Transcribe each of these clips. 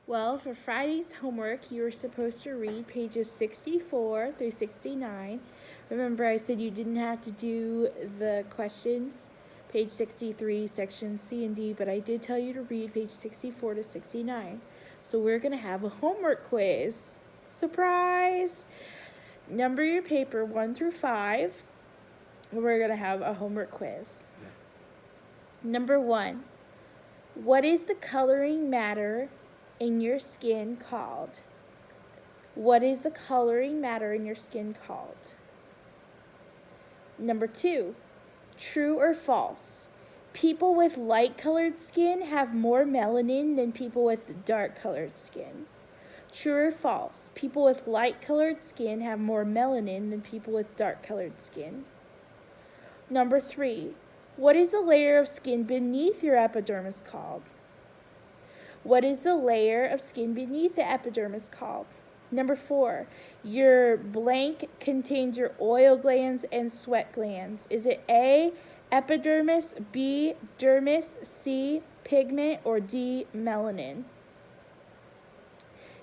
Well, for Friday's homework, you were supposed to read pages 64 through 69. Remember, I said you didn't have to do the questions, page 63, sections C and D, but I did tell you to read page 64 to 69. So we're going to have a homework quiz. Surprise! Number your paper 1 through 5. We're going to have a homework quiz. Number 1. What is the coloring matter in your skin called? What is the coloring matter in your skin called? Number 2, true or false? People with light colored skin have more melanin than people with dark colored skin. True or false? People with light colored skin have more melanin than people with dark colored skin. Number 3, what is the layer of skin beneath your epidermis called? What is the layer of skin beneath the epidermis called? Number 4, your blank contains your oil glands and sweat glands. Is it A, epidermis, B, dermis, C, pigment, or D, melanin?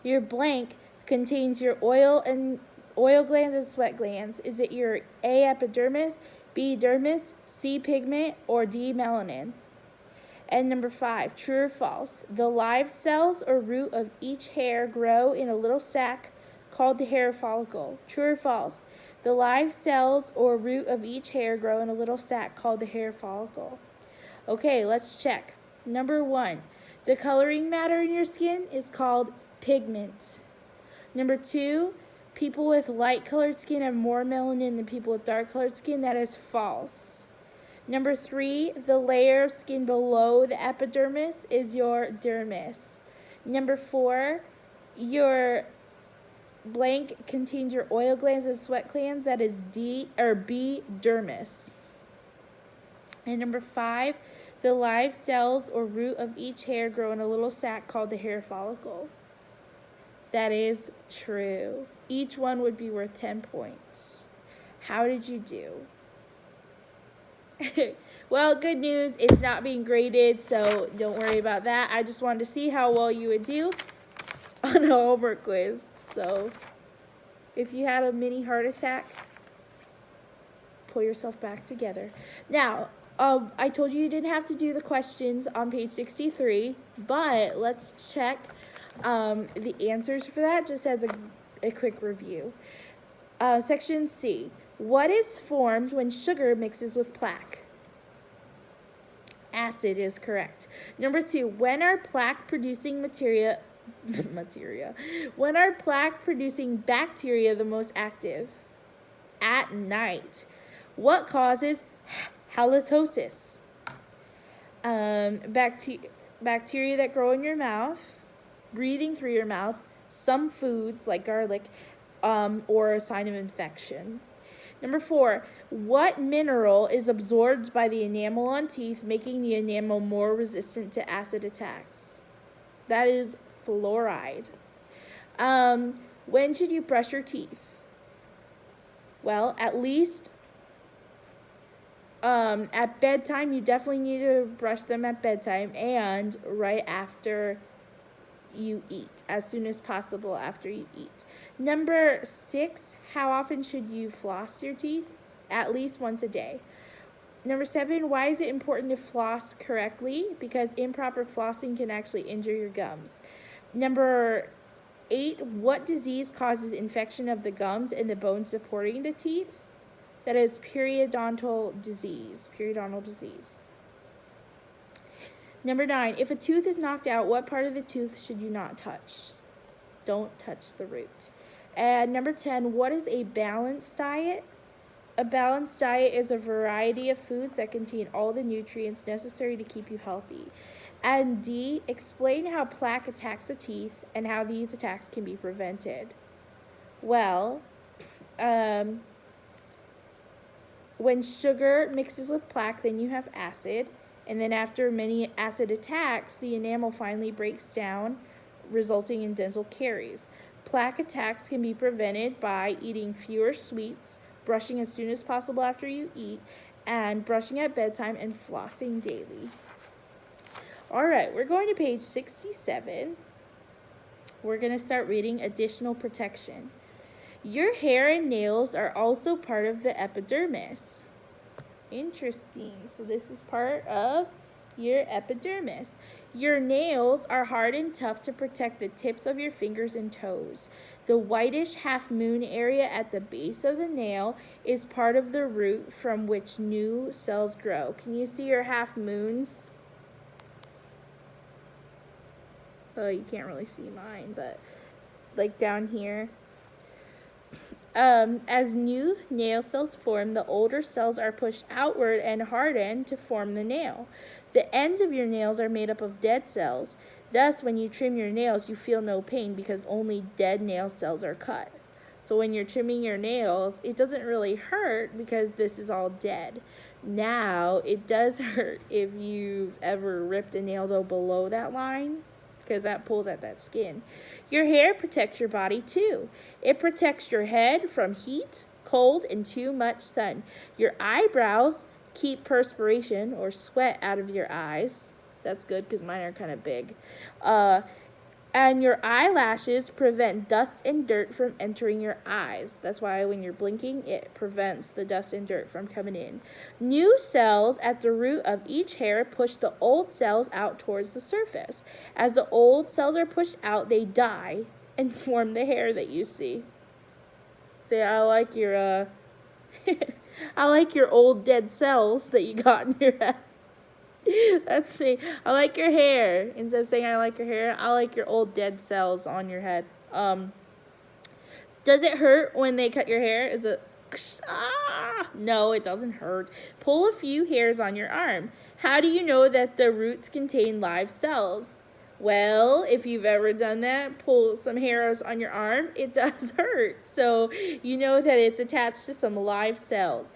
Your blank contains your oil glands and sweat glands. Is it your A, epidermis, B, dermis, C, pigment, or D, melanin? And number 5, true or false? The live cells or root of each hair grow in a little sac called the hair follicle. True or false? The live cells or root of each hair grow in a little sac called the hair follicle. Okay, let's check. Number 1, the coloring matter in your skin is called pigment. Number 2, people with light colored skin have more melanin than people with dark colored skin. That is false. Number 3, the layer of skin below the epidermis is your dermis. Number 4, your blank contains your oil glands and sweat glands. That is B, dermis. And number 5, the live cells or root of each hair grow in a little sac called the hair follicle. That is true. Each one would be worth 10 points. How did you do? Well, good news, it's not being graded, so don't worry about that. I just wanted to see how well you would do on a homework quiz. So, if you had a mini heart attack, pull yourself back together. Now, I told you didn't have to do the questions on page 63, but let's check the answers for that, just as a quick review. Section C. What is formed when sugar mixes with plaque? Acid is correct. Number 2, when are plaque producing when are plaque producing bacteria the most active? At night. What causes halitosis? Bacteria that grow in your mouth, breathing through your mouth, some foods like garlic, or a sign of infection. Number 4, what mineral is absorbed by the enamel on teeth, making the enamel more resistant to acid attacks? That is fluoride. When should you brush your teeth? Well, at least at bedtime. You definitely need to brush them at bedtime and right after you eat, as soon as possible after you eat. Number 6, how often should you floss your teeth? At least once a day. Number 7, why is it important to floss correctly? Because improper flossing can actually injure your gums. Number 8, what disease causes infection of the gums and the bone supporting the teeth? That is periodontal disease. Number 9, if a tooth is knocked out, what part of the tooth should you not touch? Don't touch the root. And number 10, what is a balanced diet? A balanced diet is a variety of foods that contain all the nutrients necessary to keep you healthy. And D, explain how plaque attacks the teeth and how these attacks can be prevented. Well, when sugar mixes with plaque, then you have acid. And then after many acid attacks, the enamel finally breaks down, resulting in dental caries. Plaque attacks can be prevented by eating fewer sweets, brushing as soon as possible after you eat, and brushing at bedtime and flossing daily. All right, we're going to page 67. we're going to start reading additional protection. Your hair and nails are also part of the epidermis. Interesting. So this is part of your epidermis. Your nails are hard and tough to protect the tips of your fingers and toes. The whitish half-moon area at the base of the nail is part of the root from which new cells grow. Can you see your half-moons? Oh, you can't really see mine, but like down here. As new nail cells form, the older cells are pushed outward and harden to form the nail. The ends of your nails are made up of dead cells. Thus, when you trim your nails, you feel no pain because only dead nail cells are cut. So when you're trimming your nails, it doesn't really hurt because this is all dead. Now, it does hurt if you've ever ripped a nail though below that line, because that pulls at that skin. Your hair protects your body too. It protects your head from heat, cold, and too much sun. Your eyebrows keep perspiration or sweat out of your eyes. That's good because mine are kind of big. And your eyelashes prevent dust and dirt from entering your eyes. That's why when you're blinking, it prevents the dust and dirt from coming in. New cells at the root of each hair push the old cells out towards the surface. As the old cells are pushed out, they die and form the hair that you see. Say, I like your, I like your old dead cells that you got in your head. Let's see. I like your hair. Instead of saying I like your hair, I like your old dead cells on your head. Does it hurt when they cut your hair? Is it... No, it doesn't hurt. Pull a few hairs on your arm. How do you know that the roots contain live cells? Well, if you've ever done that, pull some hairs on your arm, it does hurt. So you know that it's attached to some live cells.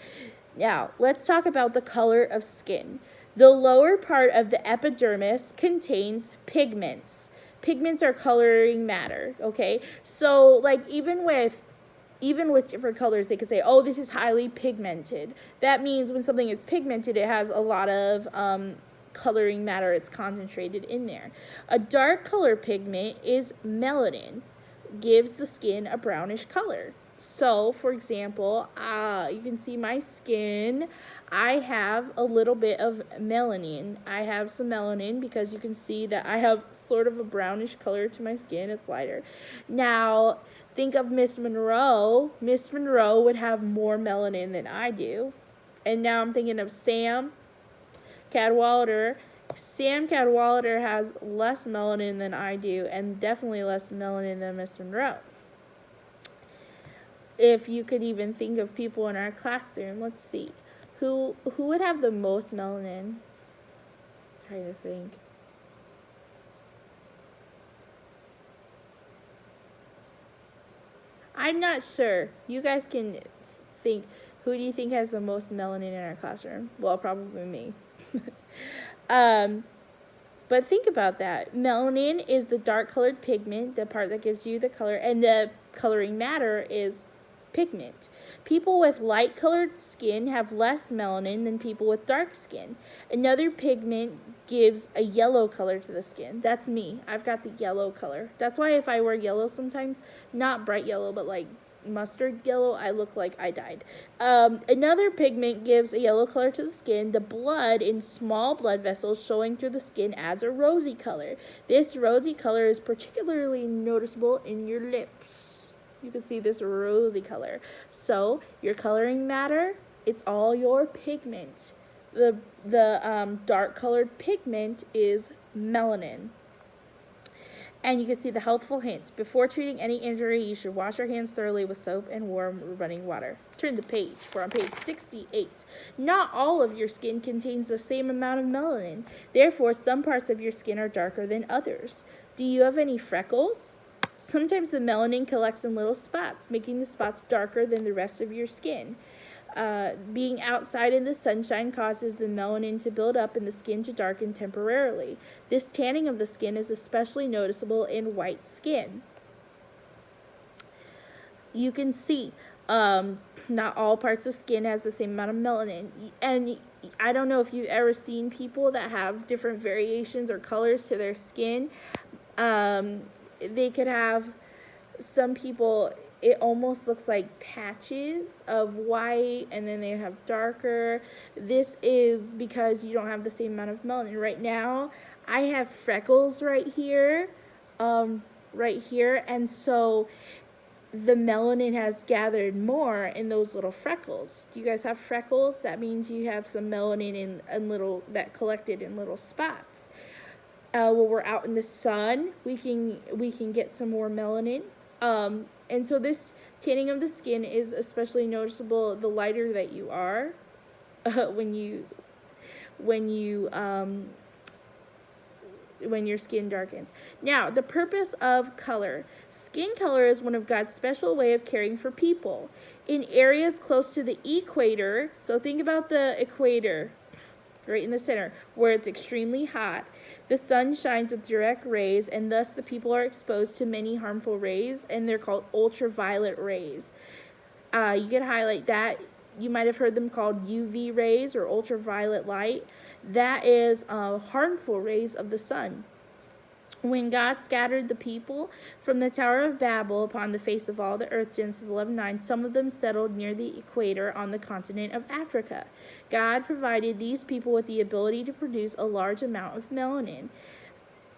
Now, let's talk about the color of skin. The lower part of the epidermis contains pigments. Pigments are coloring matter, okay? So, like, even with different colors, they could say, oh, this is highly pigmented. That means when something is pigmented, it has a lot of coloring matter. It's concentrated in there. A dark color pigment is melanin, gives the skin a brownish color. So, for example, you can see my skin. I have a little bit of melanin. I have some melanin because you can see that I have sort of a brownish color to my skin. It's lighter. Now, think of Miss Monroe. Miss Monroe would have more melanin than I do. And now I'm thinking of Sam Cadwallader. Sam Cadwallader has less melanin than I do, and definitely less melanin than Miss Monroe. If you could even think of people in our classroom, let's see. Who would have the most melanin? Trying to think. I'm not sure. You guys can think. Who do you think has the most melanin in our classroom? Well, probably me. But think about that. Melanin is the dark colored pigment, the part that gives you the color, and the coloring matter is pigment. People with light colored skin have less melanin than people with dark skin. Another pigment gives a yellow color to the skin. That's me. I've got the yellow color. That's why if I wear yellow sometimes, not bright yellow, but like mustard yellow, I look like I died. Another pigment gives a yellow color to the skin. The blood in small blood vessels showing through the skin adds a rosy color. This rosy color is particularly noticeable in your lips. You can see this rosy color. So, your coloring matter, it's all your pigment. The dark colored pigment is melanin. And you can see the healthful hint. Before treating any injury, you should wash your hands thoroughly with soap and warm running water. Turn the page. We're on page 68. Not all of your skin contains the same amount of melanin. Therefore, some parts of your skin are darker than others. Do you have any freckles? Sometimes the melanin collects in little spots, making the spots darker than the rest of your skin. Being outside in the sunshine causes the melanin to build up and the skin to darken temporarily. This tanning of the skin is especially noticeable in white skin. You can see not all parts of skin has the same amount of melanin. And I don't know if you've ever seen people that have different variations or colors to their skin. they could have, some people, it almost looks like patches of white, and then they have darker. This is because you don't have the same amount of melanin. Right now, I have freckles right here, and so the melanin has gathered more in those little freckles. Do you guys have freckles? That means you have some melanin in little, that collected in little spots. When we're out in the sun, we can get some more melanin. And so this tanning of the skin is especially noticeable the lighter that you are, when your skin darkens. Now, the purpose of color. Skin color is one of God's special way of caring for people. In areas close to the equator, so think about the equator, right in the center, where it's extremely hot, the sun shines with direct rays, and thus the people are exposed to many harmful rays, and they're called ultraviolet rays. You could highlight that. You might have heard them called UV rays or ultraviolet light. That is harmful rays of the sun. When God scattered the people from the Tower of Babel upon the face of all the earth, Genesis 11:9, some of them settled near the equator on the continent of Africa. God provided these people with the ability to produce a large amount of melanin,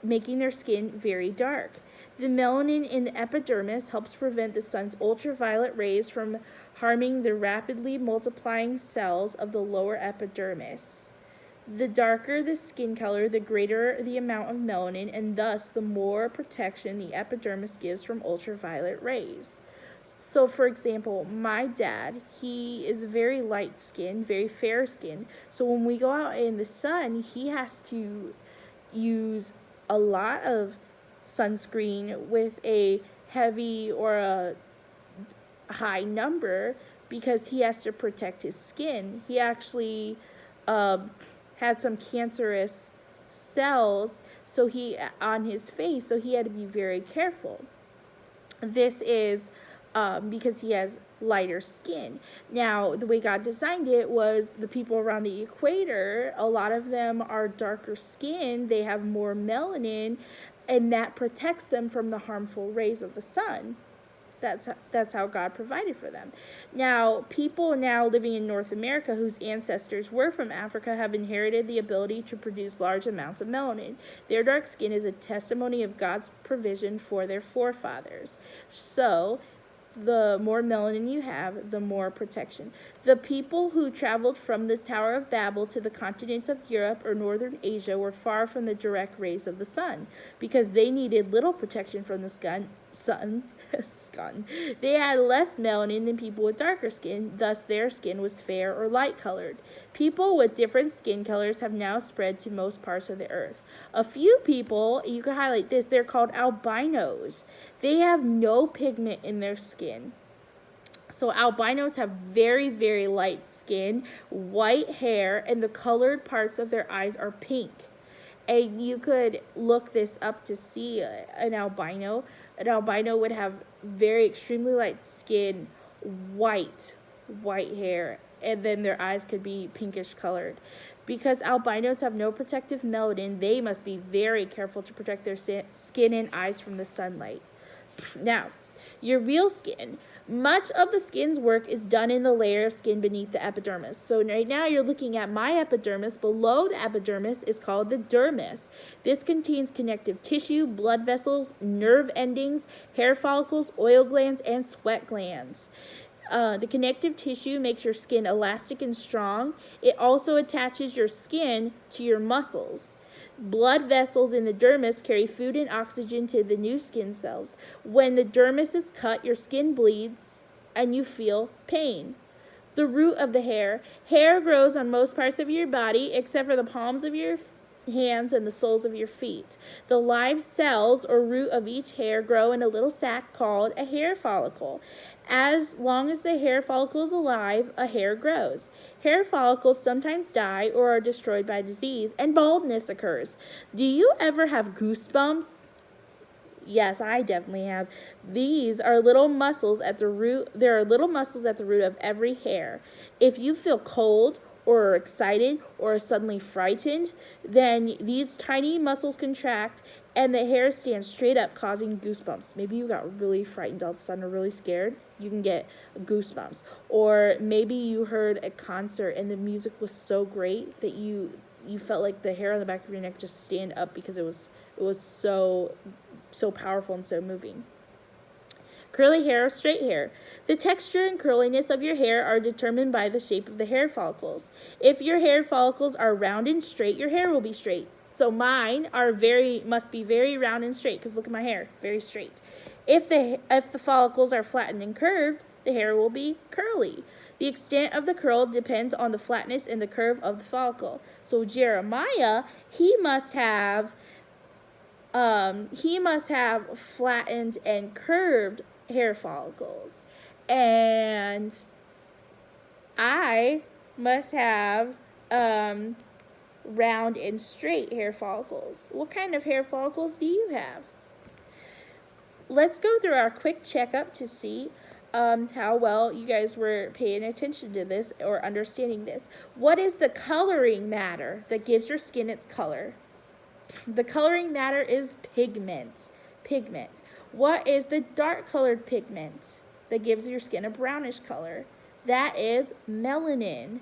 making their skin very dark. The melanin in the epidermis helps prevent the sun's ultraviolet rays from harming the rapidly multiplying cells of the lower epidermis. The darker the skin color, the greater the amount of melanin, and thus the more protection the epidermis gives from ultraviolet rays. So, for example, my dad, he is very light skinned, very fair skinned. So when we go out in the sun, he has to use a lot of sunscreen with a heavy or a high number because he has to protect his skin. He actually had some cancerous cells on his face, so he had to be very careful. This is because he has lighter skin. Now, the way God designed it was the people around the equator, a lot of them are darker skinned, they have more melanin, and that protects them from the harmful rays of the sun. That's how God provided for them. Now, people now living in North America whose ancestors were from Africa have inherited the ability to produce large amounts of melanin. Their dark skin is a testimony of God's provision for their forefathers. So, the more melanin you have, the more protection. The people who traveled from the Tower of Babel to the continents of Europe or northern Asia were far from the direct rays of the sun because they needed little protection from the sun. They had less melanin than people with darker skin, thus their skin was fair or light colored. People with different skin colors have now spread to most parts of the earth. A few people, you can highlight this, they're called albinos. They have no pigment in their skin. So albinos have very, very light skin, white hair, and the colored parts of their eyes are pink. And you could look this up to see an albino. An albino would have very extremely light skin, white hair, and then their eyes could be pinkish colored. Because albinos have no protective melanin, they must be very careful to protect their skin and eyes from the sunlight. Now, your real skin. Much of the skin's work is done in the layer of skin beneath the epidermis. So right now you're looking at my epidermis. Below the epidermis is called the dermis. This contains connective tissue, blood vessels, nerve endings, hair follicles, oil glands, and sweat glands. The connective tissue makes your skin elastic and strong. It also attaches your skin to your muscles. Blood vessels in the dermis carry food and oxygen to the new skin cells. When the dermis is cut, your skin bleeds and you feel pain. The root of the hair. Hair grows on most parts of your body except for the palms of your hands and the soles of your feet. The live cells or root of each hair grow in a little sac called a hair follicle. As long as the hair follicle is alive, a hair grows. Hair follicles sometimes die or are destroyed by disease, and baldness occurs. Do you ever have goosebumps? Yes, I definitely have. These are little muscles at the root. There are little muscles at the root of every hair. If you feel cold or are excited or are suddenly frightened, then these tiny muscles contract and the hair stands straight up, causing goosebumps. Maybe you got really frightened all of a sudden or really scared. You can get goosebumps. Or maybe you heard a concert and the music was so great that you felt like the hair on the back of your neck just stand up because it was so powerful and so moving. Curly hair or straight hair. The texture and curliness of your hair are determined by the shape of the hair follicles. If your hair follicles are round and straight, your hair will be straight. So mine must be very round and straight, because look at my hair, very straight. If the follicles are flattened and curved, the hair will be curly. The extent of the curl depends on the flatness and the curve of the follicle. So Jeremiah, he must have flattened and curved hair follicles, and I must have round and straight hair follicles. What kind of hair follicles do you have? Let's go through our quick checkup to see how well you guys were paying attention to this or understanding this. What is the coloring matter that gives your skin its color? The coloring matter is pigment. What is the dark colored pigment that gives your skin a brownish color? That is melanin.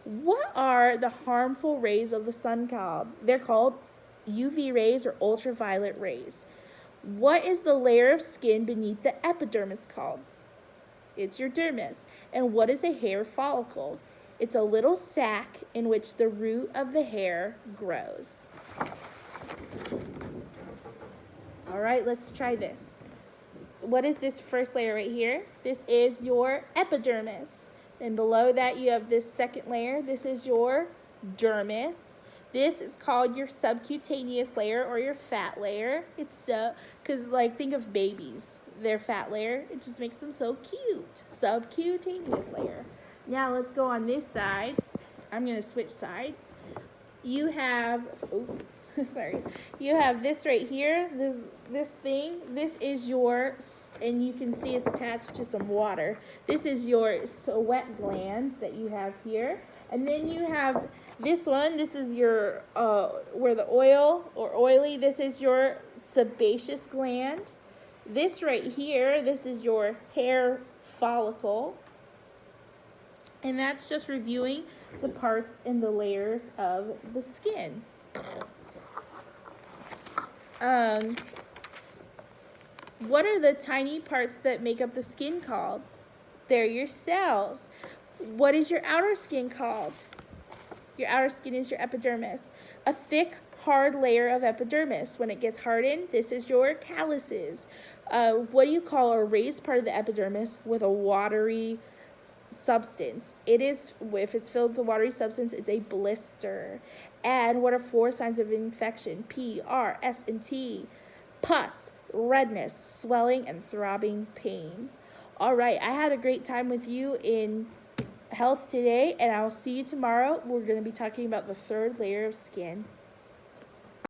What are the harmful rays of the sun called? They're called UV rays or ultraviolet rays. What is the layer of skin beneath the epidermis called? It's your dermis. And what is a hair follicle? It's a little sac in which the root of the hair grows. All right, let's try this. What is this first layer right here? This is your epidermis. And below that you have this second layer. This is your dermis. This is called your subcutaneous layer or your fat layer. It's because think of babies. Their fat layer, it just makes them so cute. Subcutaneous layer. Now let's go on this side. I'm going to switch sides. You have, you have this right here, this thing. This is your, and you can see it's attached to some water. This is your sweat glands that you have here. And then you have this one. This is your, where the oil or oily, this is your sebaceous gland. This right here, this is your hair follicle. And that's just reviewing the parts and the layers of the skin. What are the tiny parts that make up the skin called? They're your cells. What is your outer skin called? Your outer skin is your epidermis. A thick, hard layer of epidermis. When it gets hardened, this is your calluses. What do you call a raised part of the epidermis with a watery substance? It is, if it's filled with a watery substance, it's a blister. And what are 4 signs of infection? P, R, S, and T. Pus, redness, swelling, and throbbing pain. All right, I had a great time with you in health today, and I'll see you tomorrow. We're going to be talking about the 3rd layer of skin.